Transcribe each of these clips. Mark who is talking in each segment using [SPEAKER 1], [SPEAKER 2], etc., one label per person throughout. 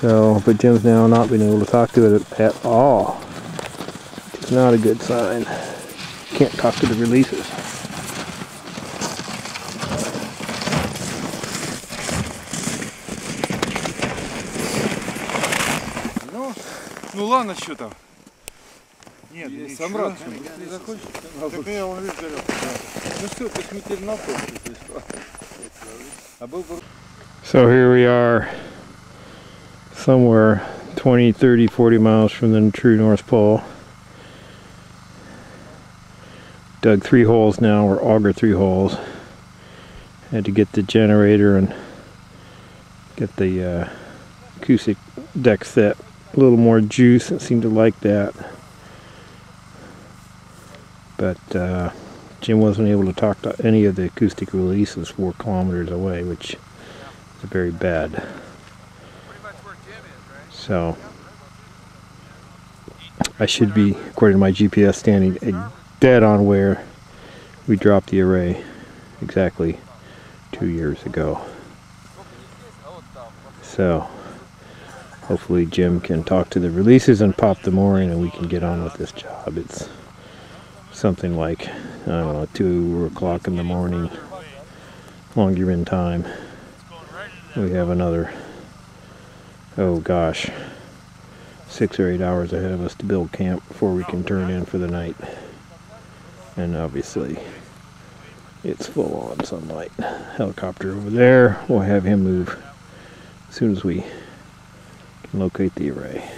[SPEAKER 1] So, but Jim's now not been able to talk to it at all. It's not a good sign. Can't talk to the releases.
[SPEAKER 2] Ну ладно, что там? Нет, сам рад. Ты захочешь? Так я говорю, ну все, посмотри на то, что.
[SPEAKER 1] So here we are, somewhere 20, 30, 40 miles from the true North Pole. Dug 3 holes now, or auger 3 holes. Had to get the generator and get the acoustic deck set. A little more juice, it seemed to like that. But Jim wasn't able to talk to any of the acoustic releases 4 kilometers away, which is very bad. So I should be, according to my GPS, standing dead on where we dropped the array exactly 2 years ago. So hopefully Jim can talk to the releases and pop the mooring and we can get on with this job. It's something like, I don't know, 2 o'clock in the morning, longer in time. We have another, oh gosh, 6 or 8 hours ahead of us to build camp before we can turn in for the night. And obviously it's full on sunlight. Helicopter over there, we'll have him move as soon as we can locate the array.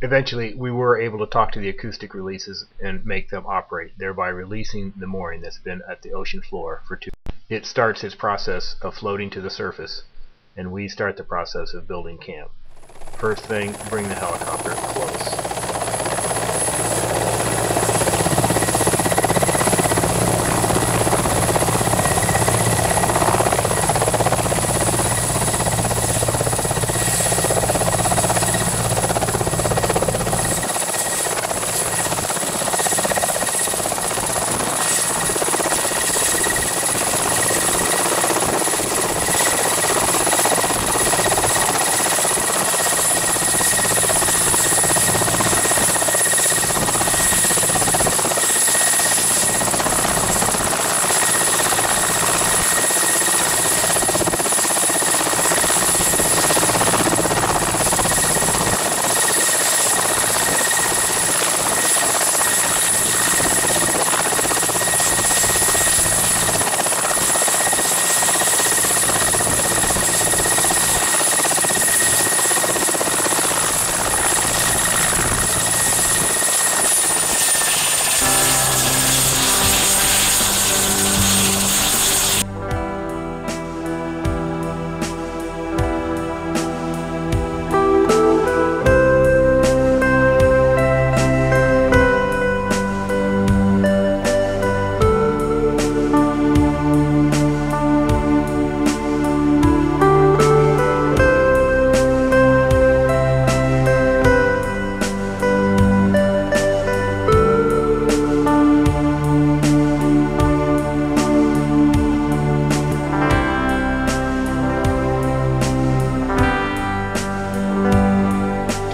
[SPEAKER 3] Eventually, we were able to talk to the acoustic releases and make them operate, thereby releasing the mooring that's been at the ocean floor for 2 years. It starts its process of floating to the surface, and we start the process of building camp. First thing, bring the helicopter close.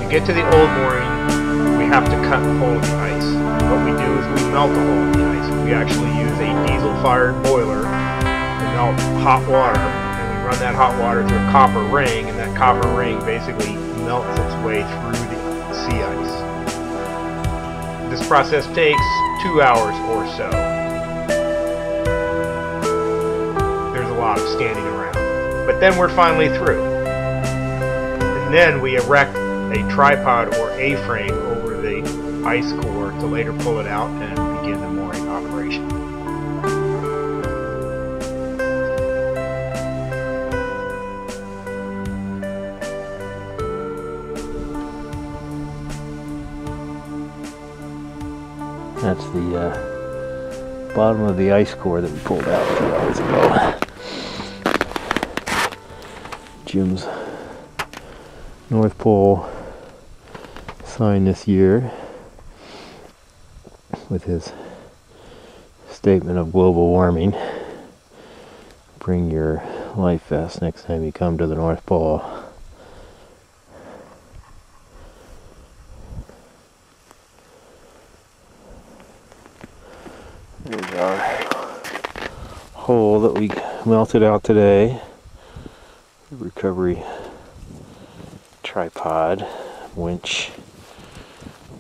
[SPEAKER 3] To get to the old mooring, we have to cut a hole in the ice. What we do is we melt a hole in the ice. We actually use a diesel-fired boiler to melt hot water, and we run that hot water through a copper ring, and that copper ring basically melts its way through the sea ice. This process takes 2 hours or so. There's a lot of standing around. But then we're finally through. And then we erect a tripod or A-frame over the ice core to later pull it out and begin the mooring operation.
[SPEAKER 1] That's the bottom of the ice core that we pulled out a few hours ago. Jim's North Pole sign this year with his statement of global warming. Bring your life vest next time you come to the North Pole. Here's our hole that we melted out today. Recovery tripod winch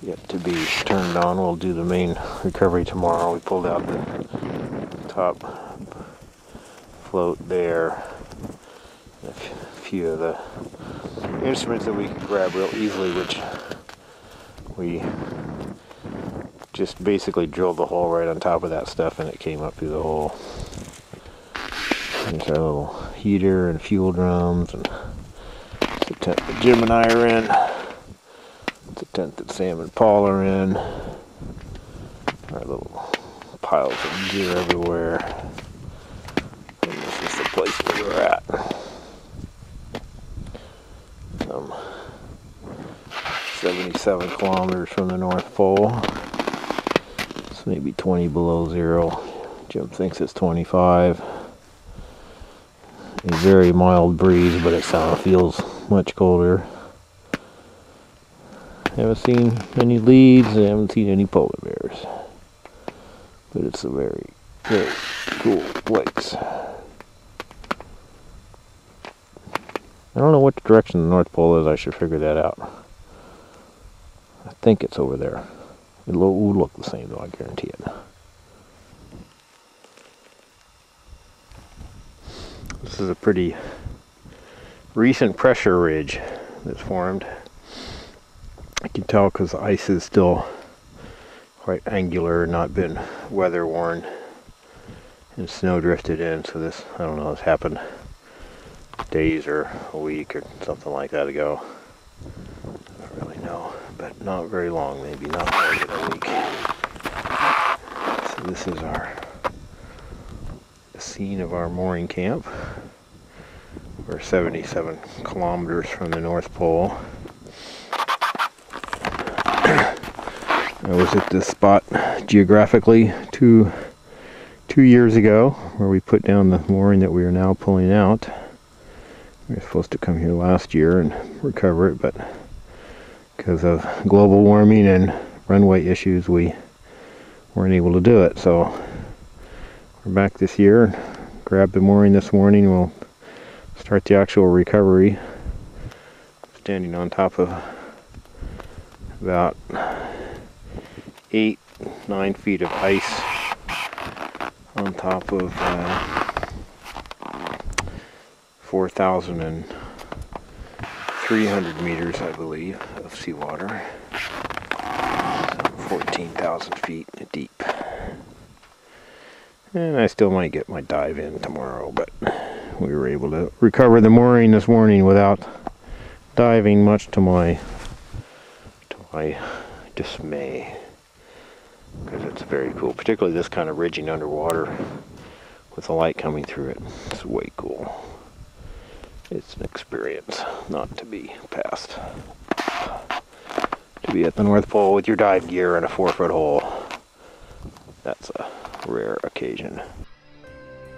[SPEAKER 1] yet to be turned on. We'll do the main recovery tomorrow. We pulled out the top float there. A few of the instruments that we can grab real easily, which we just basically drilled the hole right on top of that stuff and it came up through the hole. There's our little heater and fuel drums, and it's the tent that Jim and I are in. It's the tent that Sam and Paul are in. Our little piles of gear everywhere. And this is the place where we're at. 77 kilometers from the North Pole. It's maybe 20 below zero. Jim thinks it's 25. A very mild breeze, but it feels much colder. Haven't seen any leaves, I haven't seen any polar bears. But it's a very, very cool place. I don't know what direction the North Pole is. I should figure that out. I think it's over there. It will look the same though, I guarantee it. This is a pretty recent pressure ridge that's formed. I can tell because the ice is still quite angular, not been weather worn, and snow drifted in. So this, I don't know, has happened days or a week or something like that ago. I don't really know, but not very long, maybe not more than a week. So this is the scene of our mooring camp. We're 77 kilometers from the North Pole. I was at this spot geographically two years ago, where we put down the mooring that we are now pulling out. We were supposed to come here last year and recover it, but because of global warming and runway issues, we weren't able to do it. So we're back this year. Grabbed the mooring this morning. We'll start the actual recovery. Standing on top of about 8-9 feet of ice on top of 4,300 meters, I believe, of seawater. 14,000 feet deep. And I still might get my dive in tomorrow, but we were able to recover the mooring this morning without diving, much to my dismay, because it's very cool, particularly this kind of ridging underwater with the light coming through it. It's way cool. It's an experience not to be passed. To be at the North Pole with your dive gear in a 4-foot hole, that's a rare occasion.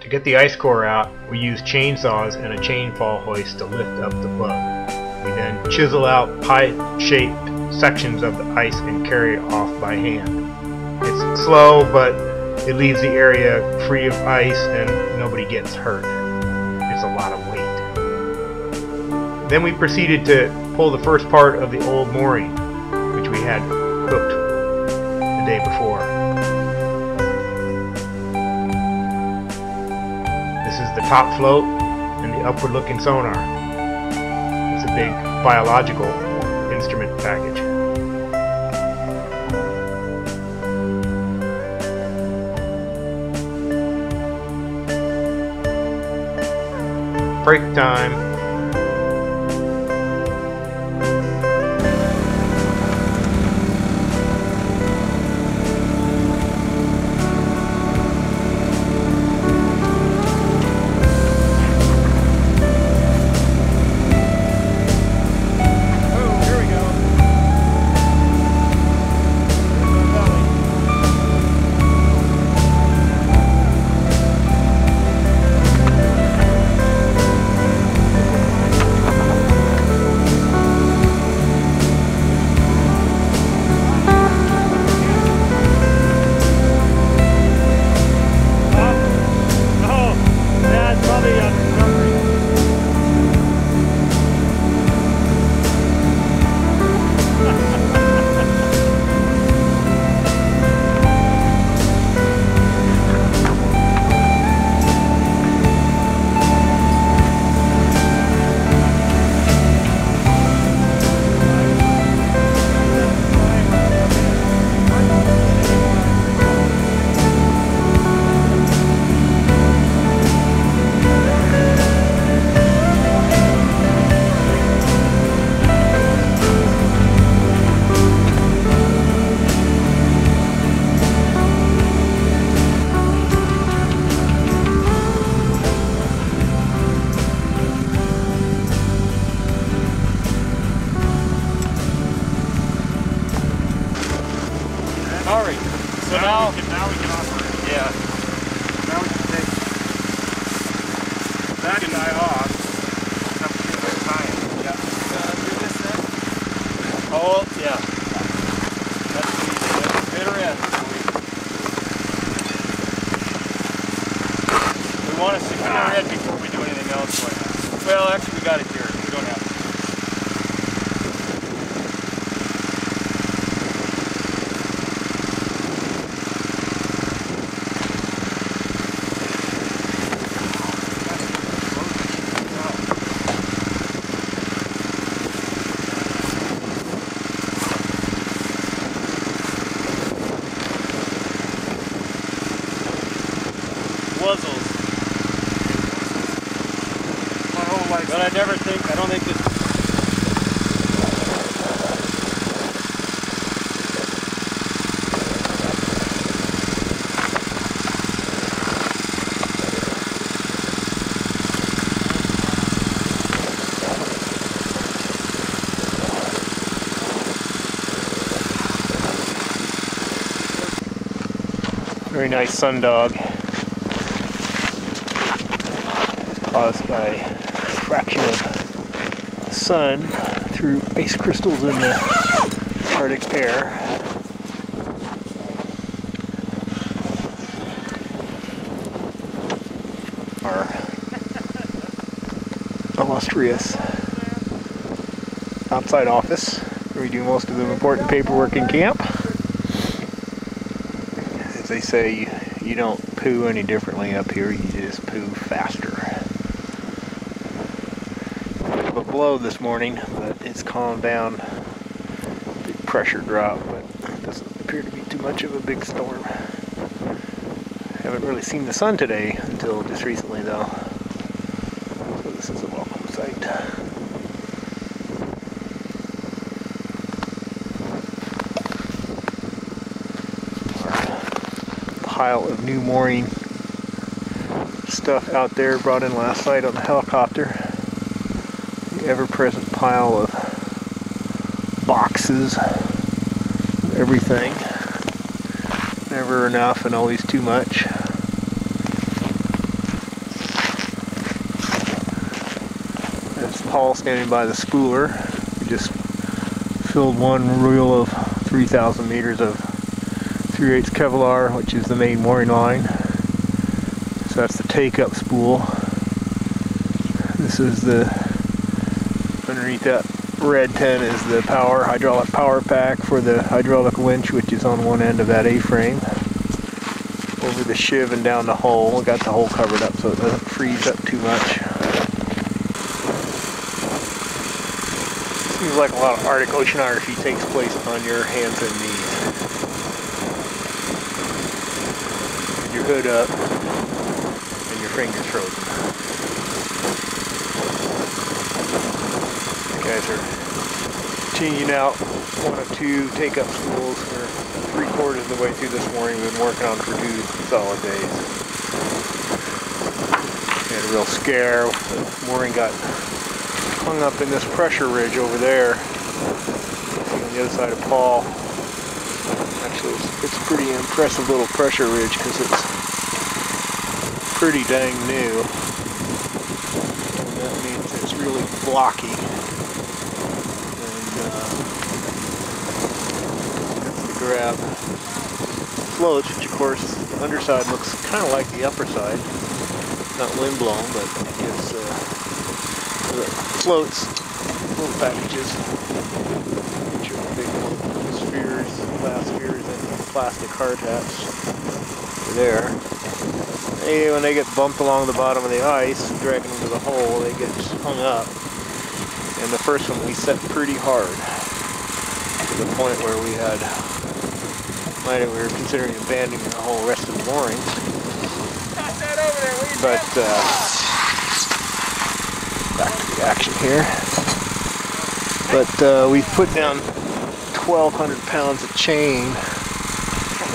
[SPEAKER 3] To get the ice core out, we use chainsaws and a chain fall hoist to lift up the plug. We then chisel out pipe-shaped sections of the ice and carry it off by hand. It's slow, but it leaves the area free of ice and nobody gets hurt. It's a lot of weight. Then we proceeded to pull the first part of the old mooring, which we had hooked the day before. This is the top float and the upward looking sonar. It's a big biological instrument package. Break time.
[SPEAKER 2] now we can operate. Yeah. Now we can take that guy off. Come to the time. Yeah. Do this then? Oh, yeah. That's the bitter end. We want to secure it before we do anything else like that. Well, actually, we got it here. We don't have to. Wuzzles. My whole life. But I don't think this.
[SPEAKER 3] Very nice sundog. Caused by refraction of the sun through ice crystals in the Arctic air. Our illustrious outside office where we do most of the important paperwork in camp. As they say, you don't poo any differently up here, you just poo faster. A blow this morning, but it's calmed down. Big pressure drop, but it doesn't appear to be too much of a big storm. Haven't really seen the sun today until just recently though. So this is a welcome sight. Our pile of new mooring stuff out there brought in last night on the helicopter. Ever-present pile of boxes, everything. Never enough and always too much. There's Paul standing by the spooler. We just filled one reel of 3,000 meters of 3/8 Kevlar, which is the main mooring line. So that's the take-up spool. This is the underneath that red tent is the hydraulic power pack for the hydraulic winch, which is on one end of that A-frame. Over the sheave and down the hole. We got the hole covered up so it doesn't freeze up too much. Seems like a lot of Arctic oceanography takes place on your hands and knees. With your hood up and your fingers frozen. Guys are changing out one of two take-up spools. We're 3/4 of the way through this morning. We've been working on for 2 solid days. We had a real scare. The mooring got hung up in this pressure ridge over there. On the other side of Paul. Actually, it's a pretty impressive little pressure ridge because it's pretty dang new. And that means it's really blocky. Grab floats, which of course the underside looks kind of like the upper side, not wind blown, but it gives floats, little packages, feature big spheres, glass spheres, and plastic hard hats. There. And when they get bumped along the bottom of the ice, dragging them to the hole, they get hung up. And the first one we set pretty hard to the point where we were considering abandoning the whole rest of the mooring. But back to the action here. But we've put down 1,200 pounds of chain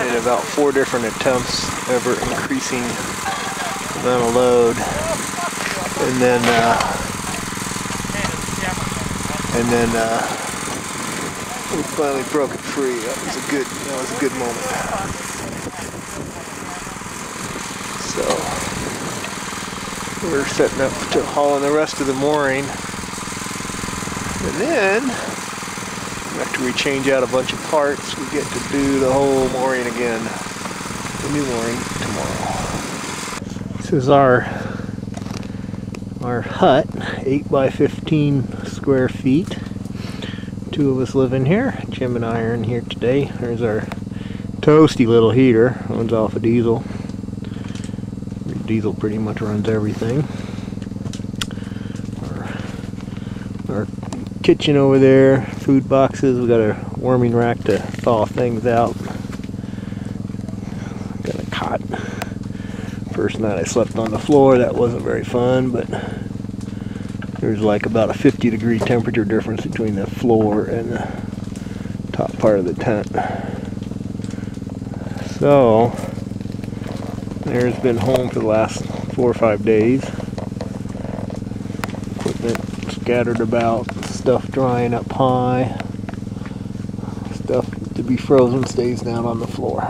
[SPEAKER 3] in about 4 different attempts, ever increasing the amount of load, and then we finally broke it free. That was a good moment.
[SPEAKER 1] we're setting up to haul in the rest of the mooring. And then, after we change out a bunch of parts, we get to do the whole mooring again. The new mooring tomorrow. This is our hut, 8 by 15 square feet. 2 of us live in here. Jim and I are in here today. There's our toasty little heater. Runs off a diesel. Diesel pretty much runs everything. Our kitchen over there, food boxes. We got a warming rack to thaw things out. Got a cot. First night I slept on the floor. That wasn't very fun, but there's like about a 50-degree temperature difference between the floor and the top part of the tent. So there's been home for the last 4 or 5 days. Equipment scattered about, stuff drying up high. Stuff to be frozen stays down on the floor.